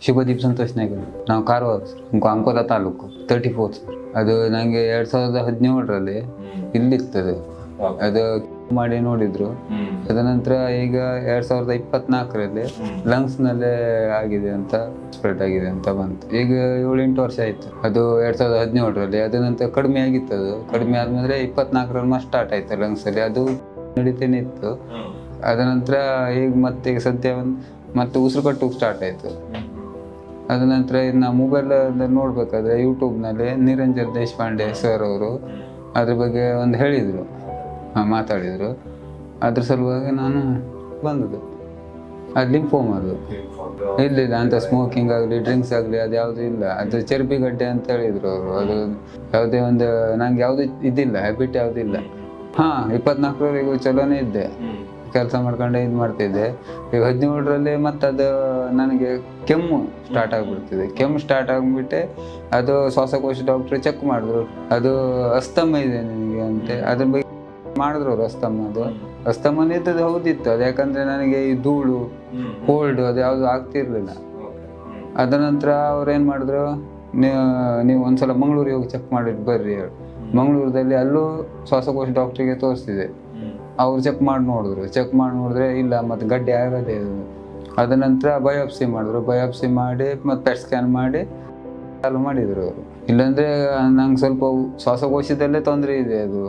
ಶುಭದೀಪ್ ಸಂತೋಷ್ ನಾಯ್ಕ. ನಾವು ಕಾರವಾರ ಅಂಕೋಲಾ ತಾಲೂಕು 34 ಸರ್. ಅದು ನನಗೆ 2017ರಲ್ಲಿ ಇಲ್ಲಿತ್ತು ಅದು ಮಾಡಿ ನೋಡಿದ್ರು. ತದನಂತರ ಈಗ 2024ರಲ್ಲಿ ಲಂಗ್ಸ್ ನಲ್ಲೇ ಆಗಿದೆ ಅಂತ ಸ್ಪ್ರೆಡ್ ಆಗಿದೆ ಅಂತ ಬಂತು. ಈಗ 7-8 ವರ್ಷ ಆಯ್ತು. ಅದು 2017ರಲ್ಲಿ. ಅದ ನಂತರ ಕಡಿಮೆ ಆಗಿತ್ತು. ಅದು ಕಡಿಮೆ ಆದ್ಮೇಲೆ 24ರಲ್ಲಿ ಮತ್ತೆ ಸ್ಟಾರ್ಟ್ ಆಯ್ತು ಲಂಗ್ಸ್ ಅಲ್ಲಿ. ಅದು ನಡೀತೇನೆ ಇತ್ತು. ಅದ ನಂತರ ಈಗ ಮತ್ತೆ ಸದ್ಯ ಮತ್ತೆ ಉಸಿರುಕಟ್ಟು ಸ್ಟಾರ್ಟ್ ಆಯ್ತು. ಅದ ನಂತರ ನಾ ಮೊಬೈಲ್ ನೋಡ್ಬೇಕಾದ್ರೆ ಯೂಟ್ಯೂಬ್ನಲ್ಲಿ ನಿರಂಜನ್ ದೇಶಪಾಂಡೆ ಸರ್ ಅವರು ಅದ್ರ ಬಗ್ಗೆ ಒಂದು ಹೇಳಿದರು, ಮಾತಾಡಿದರು. ಅದ್ರ ಸಲುವಾಗಿ ನಾನು ಬಂದದ್ದು. ಅದು ಲಿಂಫೋಮ್. ಅದು ಇಲ್ಲಿಲ್ಲ ಅಂತ ಸ್ಮೋಕಿಂಗ್ ಆಗಲಿ ಡ್ರಿಂಕ್ಸ್ ಆಗಲಿ ಅದು ಯಾವುದೂ ಇಲ್ಲ. ಅದು ಚರ್ಬಿಗಡ್ಡೆ ಅಂತ ಹೇಳಿದರು ಅವರು. ಅದು ಯಾವುದೇ ಒಂದು ನಂಗೆ ಯಾವುದು ಇದಿಲ್ಲ, ಹ್ಯಾಬಿಟ್ ಯಾವುದಿಲ್ಲ. 24ರವರೆಗೂ ಚಲೋನೇ ಇದ್ದೆ, ಕೆಲಸ ಮಾಡ್ಕೊಂಡೆ ಇದು ಮಾಡ್ತಿದ್ದೆ. ಈಗ 17ರಲ್ಲಿ ಮತ್ತೆ ಅದು ನನಗೆ ಕೆಮ್ಮು ಸ್ಟಾರ್ಟ್ ಆಗಿಬಿಡ್ತಿದೆ. ಕೆಮ್ಮು ಸ್ಟಾರ್ಟ್ ಆಗಿಬಿಟ್ಟೆ ಅದು ಶ್ವಾಸಕೋಶ ಡಾಕ್ಟ್ರು ಚೆಕ್ ಮಾಡಿದ್ರು. ಅದು ಅಸ್ತಮ ಇದೆ ನಿನಗೆ ಅಂತ. ಅದ್ರ ಬಗ್ಗೆ ಮಾಡಿದ್ರು ಅವರು. ಅಸ್ತಮನ ಇದ್ದದ್ದು ಹೌದಿತ್ತು. ಅದು ಯಾಕಂದರೆ ನನಗೆ ಈ ಧೂಳು ಕೋಲ್ಡ್ ಅದು ಯಾವುದು ಆಗ್ತಿರ್ಲಿಲ್ಲ. ಅದ ನಂತರ ಅವ್ರು ಏನು ಮಾಡಿದ್ರು, ನೀವು ಒಂದ್ಸಲ ಮಂಗಳೂರಿಗೆ ಹೋಗಿ ಚೆಕ್ ಮಾಡಿಟ್ಟು ಬರ್ರಿ ಹೇಳಿ. ಮಂಗಳೂರಲ್ಲಿ ಅಲ್ಲೂ ಶ್ವಾಸಕೋಶ ಡಾಕ್ಟ್ರಿಗೆ ತೋರಿಸ್ತಿದೆ. ಅವ್ರು ಚೆಕ್ ಮಾಡಿ ನೋಡಿದ್ರೆ ಇಲ್ಲ, ಮತ್ತು ಗಡ್ಡೆ ಆಗೋದೇ ಇದು. ಅದ ನಂತರ ಬಯೋಪ್ಸಿ ಮಾಡಿ ಮತ್ತು ಪೆಟ್ ಸ್ಕ್ಯಾನ್ ಮಾಡಿ ಚಾಲು ಮಾಡಿದರು ಅವರು. ಇಲ್ಲಾಂದರೆ ನಂಗೆ ಸ್ವಲ್ಪ ಶ್ವಾಸಕೋಶದಲ್ಲೇ ತೊಂದರೆ ಇದೆ. ಅದು